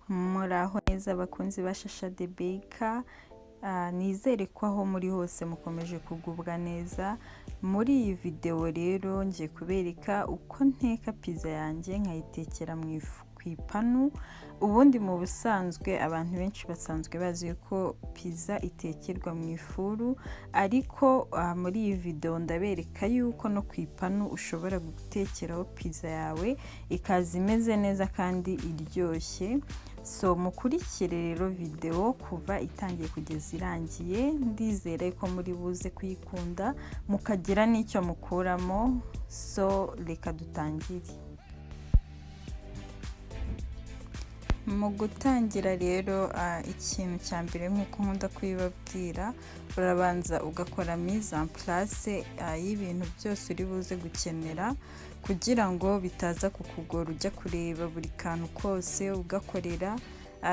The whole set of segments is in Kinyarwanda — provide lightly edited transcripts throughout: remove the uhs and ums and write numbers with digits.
Muraho neza bakunzi bashasha de beka, nizere ko aho muri hose mukomeje kugubwa neza. Muri iyi video rero ngiye kubereka uko nteka pizza yanjye nkayitekera mu kwipanu. Ubundi mu busanzwe abantu benshi basanzwe bazi ko pizza itekerwa mu ifuru, ariko muri iyi video ndabereka yuko no kwipanu ushobora gutekeraho pizza yawe ikaza imeze neza kandi iryoshye. So mukurikire rero video kuva itangiye kugeza irangiye, ndizere ko muri buze kuyikunda mukagira n'icyo mukuramo. So reka dutangire. Mu gutangira rero ikintu cya mbere nk'uko nkunda kubibabwira, urabanza ugakora mise en place y'ibintu byose uri buze gukenera kugira ngo bitaza kukugora ujya kureba buri kantu kose ugakorera.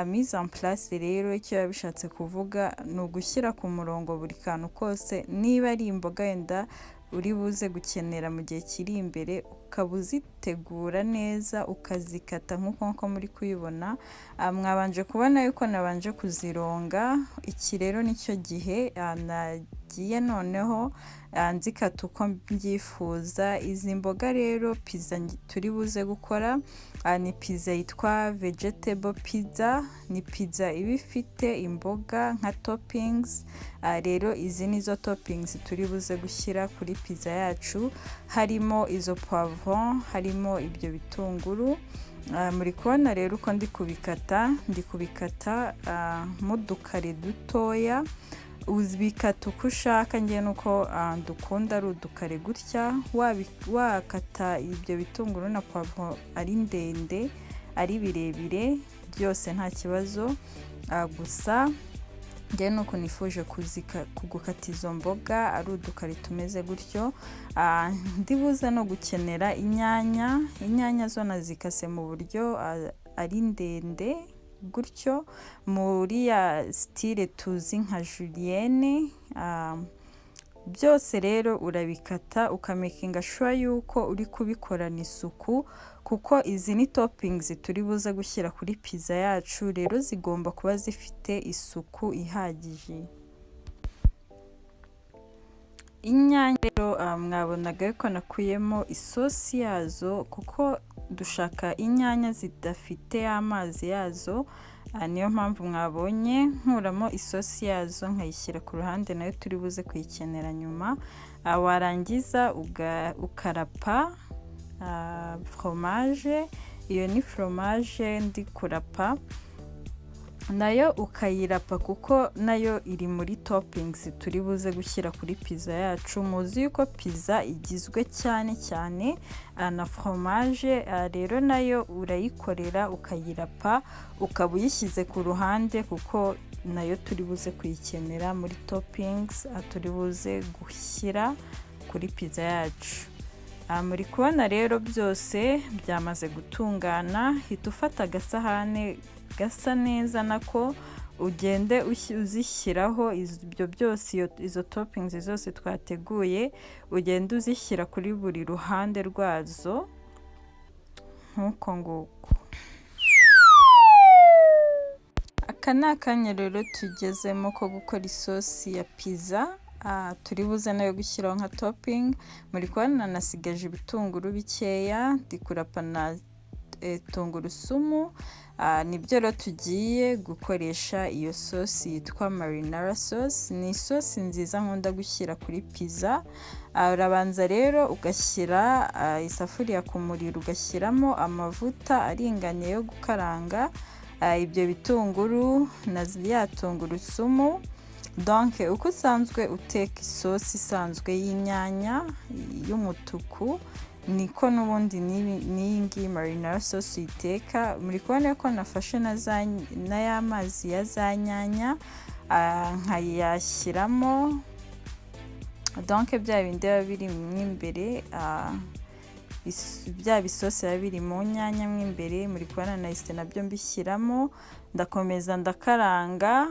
Mise en place rero icyo yabishatse kuvuga ni ugushyira ku murongo buri kantu kose. Niba ari imboga wenda uri buze gukenera mu gihe kiri imbere, ukabuzitegura neza ukazikata nk'uko muri kuyibona. Mwabanje kubona yuko nabanje kuzironga. Iki rero nicyo gihe nagiye noneho nzikata uko mbyifuza. Izi mboga rero pizza turi buze gukora ni pizza yitwa vegetable pizza. Ni pizza iba ifite imboga nka toppings. Rero izi nizo toppings turi buze gushyira kuri pizza yacu, harimo izo poivron, harimo ibyo bitunguru. Muri kubona rero uko ndi kubikata mu dukare dutoya. Uzbikata uko ushaka, ngiye nuko dukunda ari udukare gutya. Wakata ibyo bitunguru na poivron ari ndende, ari birebire, byose nta kibazo. Gusa ngiye nuko nifuje kugukata izo mboga ari udukare tumeze gutyo. Ndibuza no gukenera inyanya zo nazikase mu buryo ari ndende gutyo, muri ya style tuzi nka julienne. Byose rero urabikata ukamakinga sure yuko uri kubikorana isuku, kuko izi ni toppings turi buze gushyira kuri pizza yacu, rero zigomba kuba zifite isuku ihagije. Inyanya rero mwabonaga yuko nakuyemo isosi yazo, kuko dushaka inyanya zidafite amazi yazo. Niyo mpamvu mwabonye nkuramo isosi yazo nkayishyira ku ruhande, nayo turi buze kuyikenera nyuma. Warangiza ukarapa fromage. Iyo ni fromage ndi kurapa, nayo ukayirapa kuko nayo iri muri toppings turi buze gushyira kuri pizza yacu. Muzi yuko pizza igizwe cyane na fromage, rero nayo urayikorera ukayirapa, ukaba uyishyize ku ruhande kuko nayo turi buze kuyikenera muri toppings turi buze gushyira kuri pizza yacu. Muri kubona rero byose byamaze gutungana. Hita ufata agasahane gasa neza nako ugende uzishyiraho ibyo byose, izo toppings zose twateguye, ugende uzishyira kuri buri ruhande rwazo nk'uko nguko. Aka ni akanya rero tugezemo ko gukora isosi ya pizza turi buze nayo gushyiraho nka topping. Muri kubona nasigaje ibitunguru bikeya, ndi kurapa na tungurusumu. Nibyo rero tugiye gukoresha iyo sosi yitwa marinara sauce. Ni isosi nziza nkunda gushyira kuri pizza. Urabanza rero ugashyira isafuriya ku muriro, ugashyiramo amavuta aringaniye yo gukaranga ibyo bitunguru na ya tungurusumu. Donc uko usanzwe uteka isosi isanzwe y'inyanya y'umutuku, niko n'ubundi n'iyi ngiyi marinara sauce uyiteka. Muri kubona ko nafashe na ya mazi ya za nyanya nkayashyiramo. Donc bya bindi biba biri imbere, bya bisosi biba biri mu nyanya mo imbere. Muri kubona nahise nabyo mbishyiramo, ndakomeza ndakaranga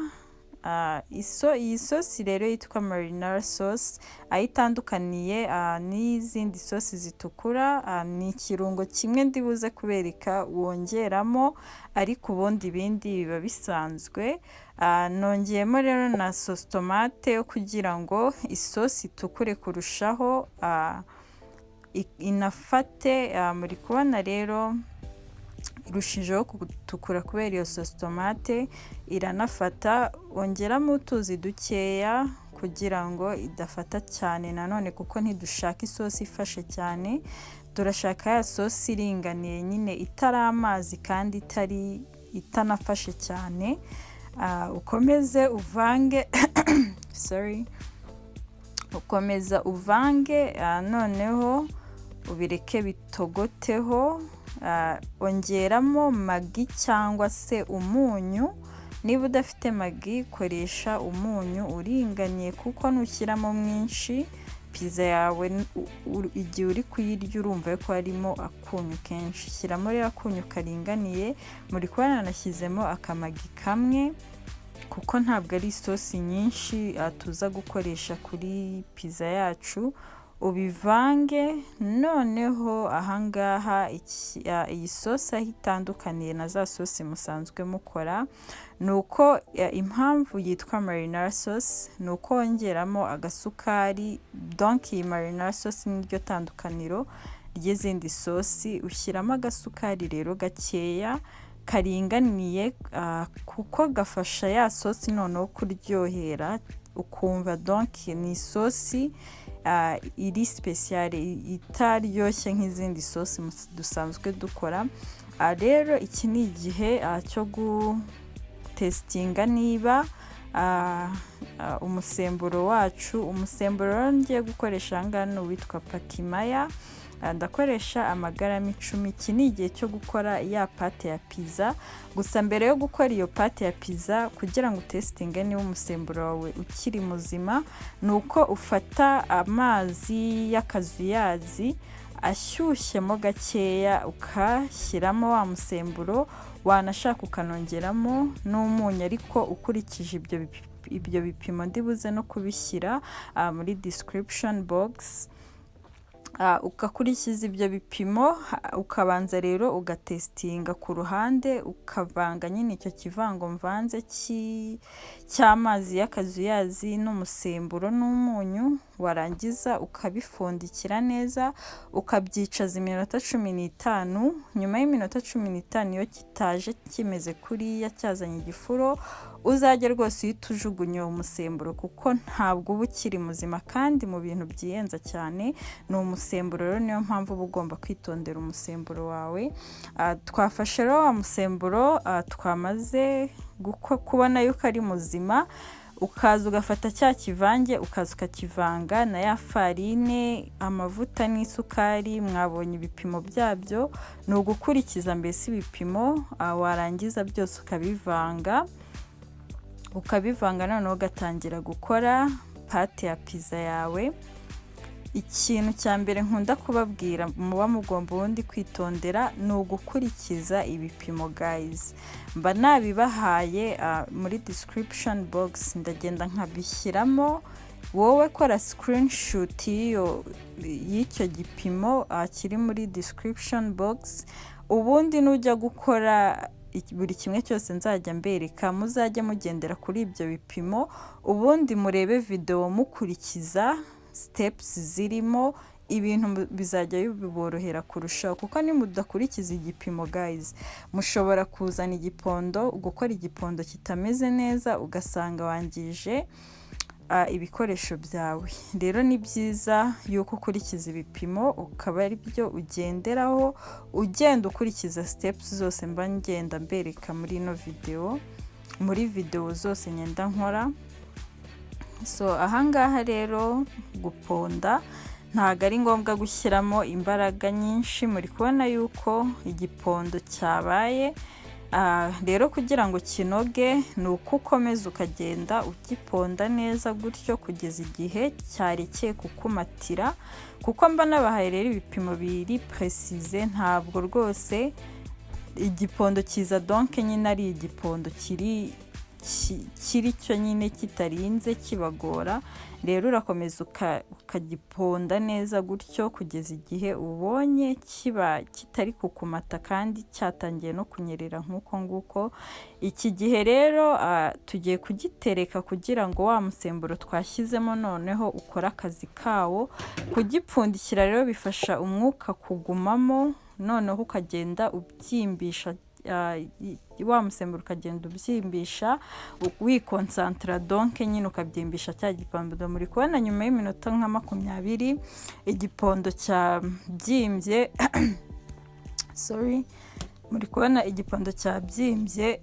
iyi sosi rero yitwa marinara sauce, aho itandukaniye n'izindi sosi zitukura, ni ikirungo kimwe ndibuze kubereka wongeramo, ariko ubundi ibindi biba bisanzwe. Nongeyemo rero na sauce tomate yo kugira ngo isosi itukure kurushaho, inafate. Muri kubona rero irushijeho gutukura kubera iyo sauce tomate, iranafata. Ongeramo utuzi dukeya kugira ngo idafata cyane nanone, kuko ntidushaka isosi ifashe cyane, turashaka ya sosi iringaniye nyine, itari amazi kandi itanafashe cyane. Ukomeze uvange ukomeza uvange, noneho ubireke bitogoteho. Ongeramo magi cyangwa se umunyu. Niba udafite magi koresha umunyu uringaniye, kuko nushyiramo mwinshi pizza yawe igihe uri kuyirya urumva ko harimo akunyu kenshi. Shyiramo rero akunyu karinganiye. Muri kubona nashyizemo akamagi kamwe, kuko ntabwo ari isosi nyinshi tuza gukoresha kuri pizza yacu. Ubivange, noneho ahangaha iyi sosi aho itandukaniye na za sosi musanzwe mukora, ni uko impamvu yitwa marinara sauce ni uko wongeramo agasukari. Donc iyi marinara sauce niryo tandukaniro ry'izindi sosi. Ushyiramo agasukari rero gakeya karinganiye, kuko gafasha ya sosi noneho kuryohera, ukumva donc ni sosi iri special, itaryoshye nk'izindi sosi dusanzwe dukora. Rero iki ni igihe cyo gutestinga niba umusemburo wacu. Umusemburo ngiye gukoresha ahangaha ni uwitwa pakmaya. Ndakoresha amagarama 10. Iki ni igihe cyo gukora ya pate ya pizza. Gusa mbere yo gukora iyo pate ya pizza, kugira ngo utestinge niba umusemburo wawe ukiri muzima, ni uko ufata amazi yakazuyazi ashyushyemo gakeya, ukashyiramo wa musemburo, wanashaka ukanongeramo n'umunyu, ariko ukurikije ibyo bipimo ndibuze no kubishyira muri description box. Ukakurikiza ibyo bipimo, ukabanza rero ugatestinga ku ruhande, ukavanga nyine icyo kivango mvanze cy'amazi y'akazuyazi n'umusemburo n'umunyu. Warangiza ukabifundikira neza, ukabyicaza iminota 15. Nyuma y'iminota 15 iyo kitaje kimeze kuriya cyazanye igifuro, uzajya rwose uhita ujugunya umusemburo, kuko ntabwo uba ukiri muzima. kandi mu bintu byiyenza cyane ni umusemburo. Rero niyo mpamvu uba ugomba kwitondera umusemburo wawe. Twafashe rero wa musemburo, twamaze kubona yuko ari muzima, ukaza ugafata cya kivange, ukaza ukakivanga na ya farine, amavuta n'isukari. Mwabonye ibipimo byabyo, ni ugukurikiza mbese ibipimo. Warangiza byose ukabivanga noneho ugatangira gukora pate ya pizza yawe. Ikintu cya mbere nkunda kubabwira muba mugomba ubundi kwitondera, ni ugukurikiza ibipimo guys. Mba nabibahaye muri description box, ndagenda nkabishyiramo. Wowe kora screenshot y'icyo gipimo kiri muri description box, ubundi nujya gukora buri kimwe cyose nzajya mbereka, muzajya mugendera kuri ibyo bipimo, ubundi murebe video mukurikiza steps zirimo. Ibintu bizajya biborohera kurushaho, kuko nimudakurikiza igipimo guys, mushobora kuzana gukora igipondo kitameze neza, ugasanga wangije ibikoresho byawe. Rero ni byiza yuko ukurikiza ibipimo, ukaba ari byo ugenderaho, ugenda ukurikiza steps zose mba ngenda mbereka muri ino video, muri video zose ngenda nkora. Ahangaha rero guponda ntago ari ngombwa gushyiramo imbaraga nyinshi. Muri kubona yuko igipondo cyabaye. Rero kugira ngo kinoge, ni uko ukomeza ukagenda ugiponda neza gutyo kugeza igihe cyarekeye kukumatira, kuko mba nabahaye rero ibipimo biri precise. Ntabwo rwose igipondo kiza donc nyine ari igipondo kiri kiri cyo nyine kitarinze kibagora. Rero urakomeza ukagiponda neza gutyo kugeza igihe ubonye kiba kitari kukumata kandi cyatangiye no kunyerera nk'uko nguko. Iki gihe rero tugiye kugitereka kugira ngo wa musemburo twashyizemo noneho ukore akazi kawo. Kugipfundikira rero bifasha umwuka kugumamo, noneho ukagenda ubyimbisha wa musemburo ukagenda ubyimbisha wikonsantra, donc nyine ukabyimbisha cya gipondo. Muri kubona nyuma y'iminota nka 20 igipondo cyabyimbye sorry, muri kubona igipondo cyabyimbye.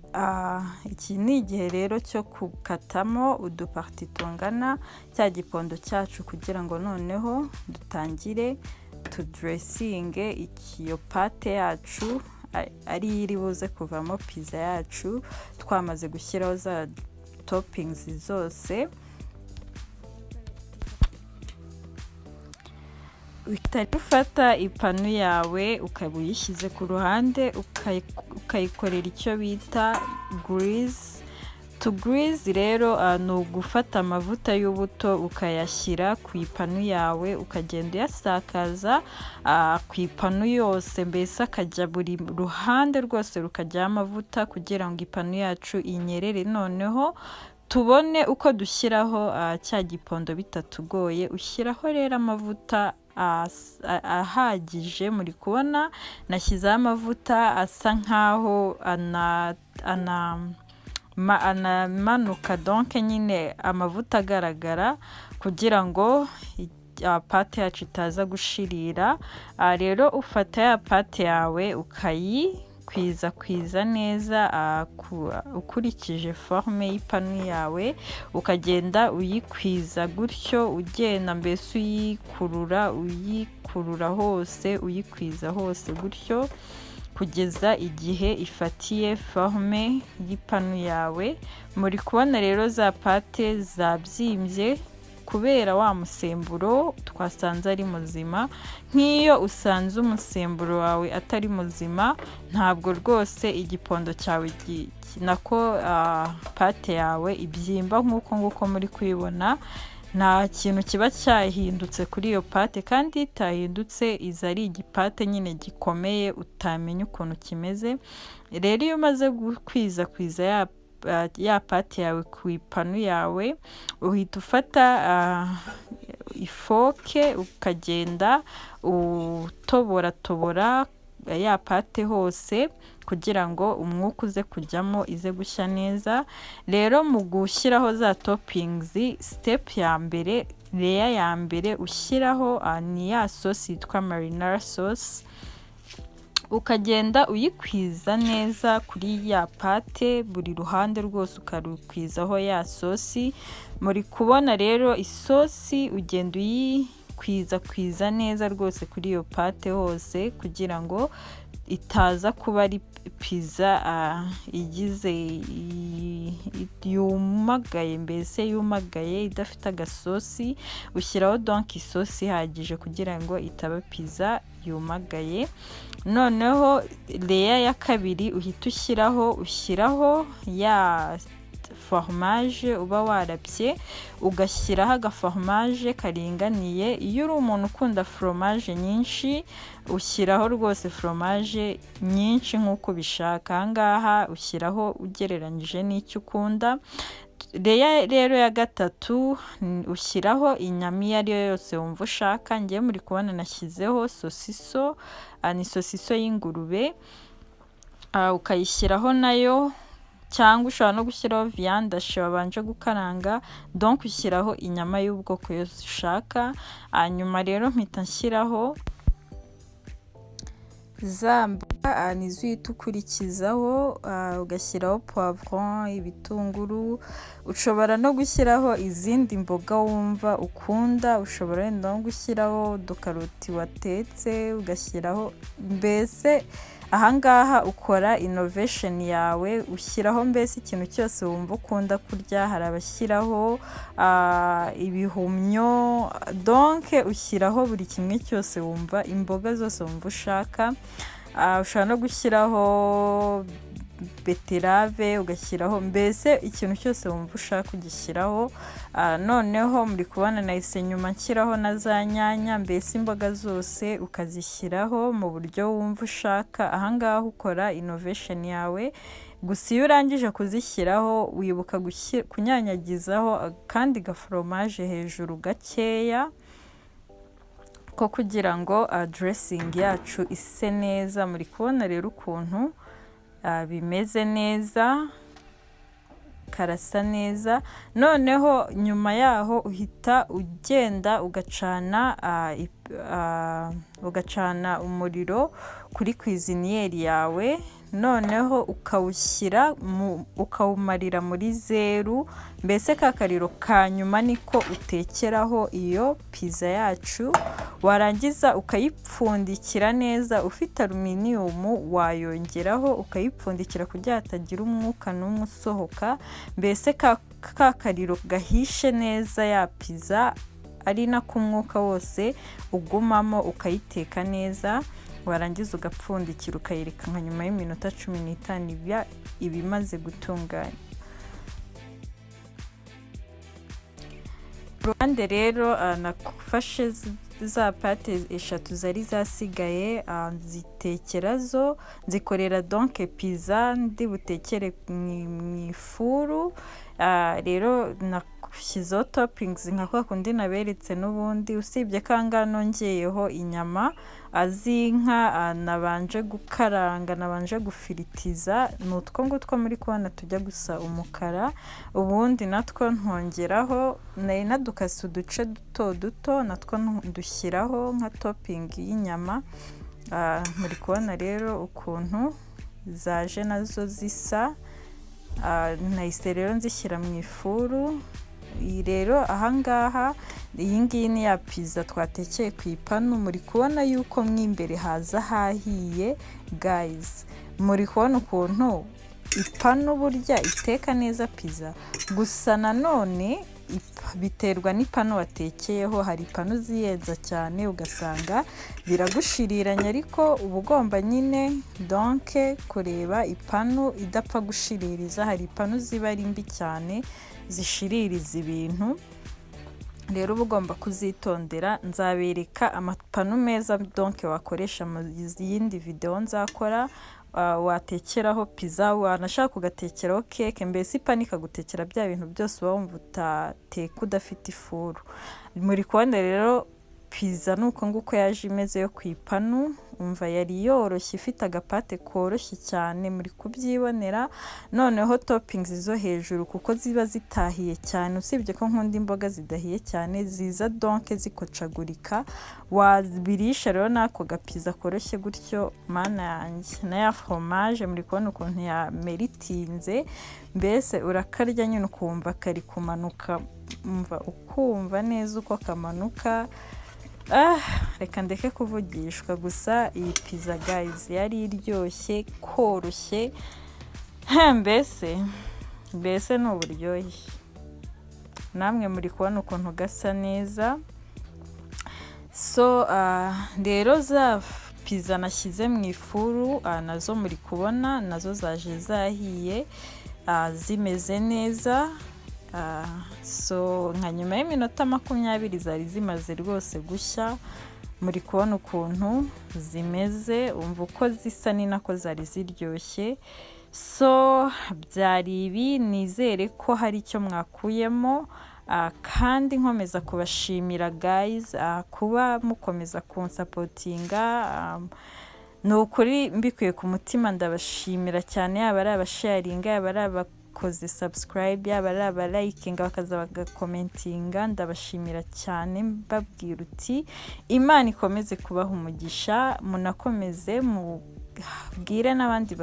Iki ni igihe rero cyo gukatamo uduparti tungana cya gipondo cyacu kugira ngo noneho dutangire tudressinge iyo pate yacu ari iri buze kuvamo pizza yacu twamaze gushyiraho za toppings zose. Ufata ipanu yawe ukaba uyishyize ku ruhande ukayikorera icyo bita grease. To grease rero ni ugufata amavuta y'ubuto ukayashyira ku ipanu yawe, ukagenda uyasakaza ku ipanu yose, mbese akajya buri ruhande rwose rukajyaho amavuta kugira ngo ipanu yacu inyerere, noneho tubone uko dushyiraho cya gipondo bitatugoye. Ushyiraho rero amavuta ahagije. Muri kubona nashyizeho amavuta asa nkaho anamanuka, donc nyine amavuta agaragara kugira ngo pate yacu itaza gushirira. Rero ufata ya pate yawe ukayikwiza neza ukurikije forme y'ipanu yawe, ukagenda uyikwiza gutyo, ugenda mbese uyikurura hose, uyikwiza hose gutyo kugeza igihe ifatiye forme y'ipanu yawe. Muri kubona rero za pate zabyimbye kubera wa musemburo twasanze ari muzima. Nk'iyo usanze umusemburo wawe atari muzima, ntabwo rwose igipondo cyawe nako pate yawe ibyimba nk'uko nguko muri kuyibona. Nta kintu kiba cyahindutse kuri iyo pate, kandi itahindutse iza ari igipate nyine gikomeye utamenya ukuntu kimeze. Rero iyo umaze kwiza ya pate yawe ku ipanu yawe, uhita ufata ifoke ukagenda utobora ya pate hose kugira ngo umwuka uze kujyamo, ize gushya neza. Rero mu gushyiraho za toppings, step ya mbere, layer ya mbere ushyiraho ni ya sauce yitwa marinara sauce. Ukagenda uyikwiza neza kuri ya pate, buri ruhande rwose ukarukwizaho ya sauce. Muri kubona rero isosi ugenda uyikwiza neza rwose kuri iyo pate hose kugira ngo itaza kuba ari pizza igize yumagaye, mbese yumagaye idafite agasosi. Ushyiraho donc isosi ihagije kugira ngo itaba pizza yumagaye. Noneho layer ya kabiri uhita ushyiraho ya fromage uba warabye, ugashyiraho agaforomage karinganiye. Iyo uri umuntu ukunda fromage nyinshi, ushyiraho rwose fromage nyinshi nk'uko ubishaka. Ahangaha ushyiraho ugereranyije n'icyo ukunda. Rero ya gatatu ushyiraho inyama iyo ari yo yose wumva ushaka. Ngiye muri kubona nashyizeho sosiso, ni sosiso y'ingurube, ukayishyiraho nayo, cyangwa ushobora no gushyiraho viande wabanje gukaranga, donc ushyiraho inyama y'ubwoko yose ushaka. Hanyuma rero mpita nshyiraho zamba nizo uhita ukurikizaho, ugashyiraho poivron, ibitunguru. Ushobora no gushyiraho izindi mboga wumva ukunda. Ushobora no gushyiraho udukaroti watetse, ugashyiraho, mbese ahangaha ukora innovation yawe. Ushyiraho mbese ikintu cyose wumva ukunda kurya. Hari abashyiraho ibihumyo, donc ushyiraho buri kimwe cyose wumva, imboga zose wumva ushaka. Ushobora no gushyiraho beterave, ugashyiraho mbese ikintu cyose wumva ushaka kugishyiraho. Noneho muri kubona nahise nyuma nshyiraho na za nyanya, mbese imboga zose ukazishyiraho mu buryo wumva ushaka. Ahangaha ukora innovation yawe. Gusa iyo urangije kuzishyiraho wibuka kunyanyagizaho kandi gaforomaje hejuru gakeya ko kugira ngo dressing yacu ise neza. Muri kubona rero ukuntu bimeze neza, karasa neza. Noneho nyuma yaho uhita ugenda ugacana umuriro kuri kwiziniyeri yawe, noneho ukawumarira muri zeru, mbese ka kariro ka nyuma niko utekeraho iyo pizza yacu. Warangiza ukayipfundikira neza, ufite aluminium wayongeraho ukayipfundikira kugira hatagira umwuka n'umwe usohoka, mbese ka kariro gahishe neza ya pizza, ari nako umwuka wose ugumamo, ukayiteka neza. Warangiza ugapfundikira ukayireka nka nyuma y'iminota 15 ibimaze gutunganya. Ruhande rero nafashe za pate eshatu zari zasigaye, zitekerezo zikorera donc pizza ndi butekere mu ifuru. Rero nashyizeho toppings nka kwa kundi naberetse n'ubundi, usibye kanga nongeyeho inyama z'inka nabanje gukaranga, nabanje gufiritiza. Nutwo ngutwo muri kubona tujya gusa umukara, ubundi natwo ntongeraho nadukase uduce duto duto, natwo ndushyiraho nka topping y'inyama. Muri kubona rero ukuntu zaje nazo zisa. Nahise rero nzishyira mu ifuru. Rero ahangaha iyi ngiyi ni ya pizza twatekeye ku ipanu. Muri kubona yuko mwimbere haza hahiye guys. Muri kubona ukuntu ipanu burya iteka neza pizza. Gusa nanone biterwa n'ipanu watekeyeho. Hari ipanu ziyenza cyane ugasanga biragushiriranya, ariko uba ugomba nyine donc kureba ipanu idapfa gushiririza. Hari ipanu ziba ari mbi cyane zishiririza ibintu, rero uba ugomba kuzitondera. Nzabereka amapanu meza donc wakoresha mu yindi video nzakora. Watekeraho pizza, wanashaka kugatekeraho cake, mbese ipanu ikagutekera bya bintu byose uba wumva utateka udafite ifuru. Muri kubona rero pizza nuko nguko yaje imeze yo ku ipanu. Umva yari yoroshye, ifite agapate koroshye cyane, muri kubyibonera. Noneho toppings zo hejuru kuko ziba zitahiye cyane, usibye ko nkunda imboga zidahiye cyane, ziza donc zikocagurika. Wabirisha rero nako gapizza koroshye gutyo, mana yanjye. Na ya fromage muri kubona ukuntu yameritinze, mbese urakarya nyine ukumva kari kumanuka, umva ukumva neza uko kamanuka. Reka ndeke kuvugishwa. Gusa iyi pizza guys yari iryoshye, koroshye, mbese ni uburyohe. Namwe muri kubona ukuntu gasa neza. So rero za pizza nashyize mu ifuru, nazo muri kubona nazo zaje zahiye, zimeze neza. So nka nyuma y'iminota 20 zari zimaze rwose gushya. Muri kubona ukuntu zimeze, umva uko zisa ni nako zari ziryoshye. So byari ibi, nizere ko hari icyo mwakuyemo. Kandi nkomeza kubashimira guys, kuba mukomeza kunsapotinga. Nukuri mbikuye ku mutima, ndabashimira cyane. Yaba ari abasharinga, yaba ari abakoze subscribe, yaba ari abalikinga bakaza bagakomentinga, ndabashimira cyane. Mbabwira uti Imana ikomeze kubaha umugisha. Munakomeze mubwire n'abandi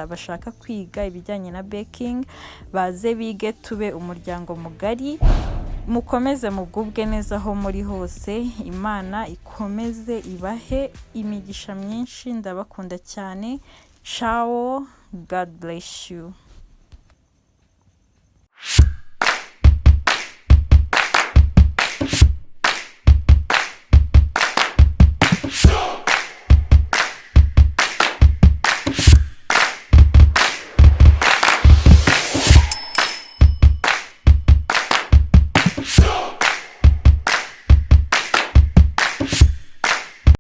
bashaka kwiga ibijyanye na baking, baze bige, tube umuryango mugari. Mukomeze mugubwe neza aho muri hose. Imana ikomeze ibahe imigisha myinshi. Ndabakunda cyane. Ciao, God bless you.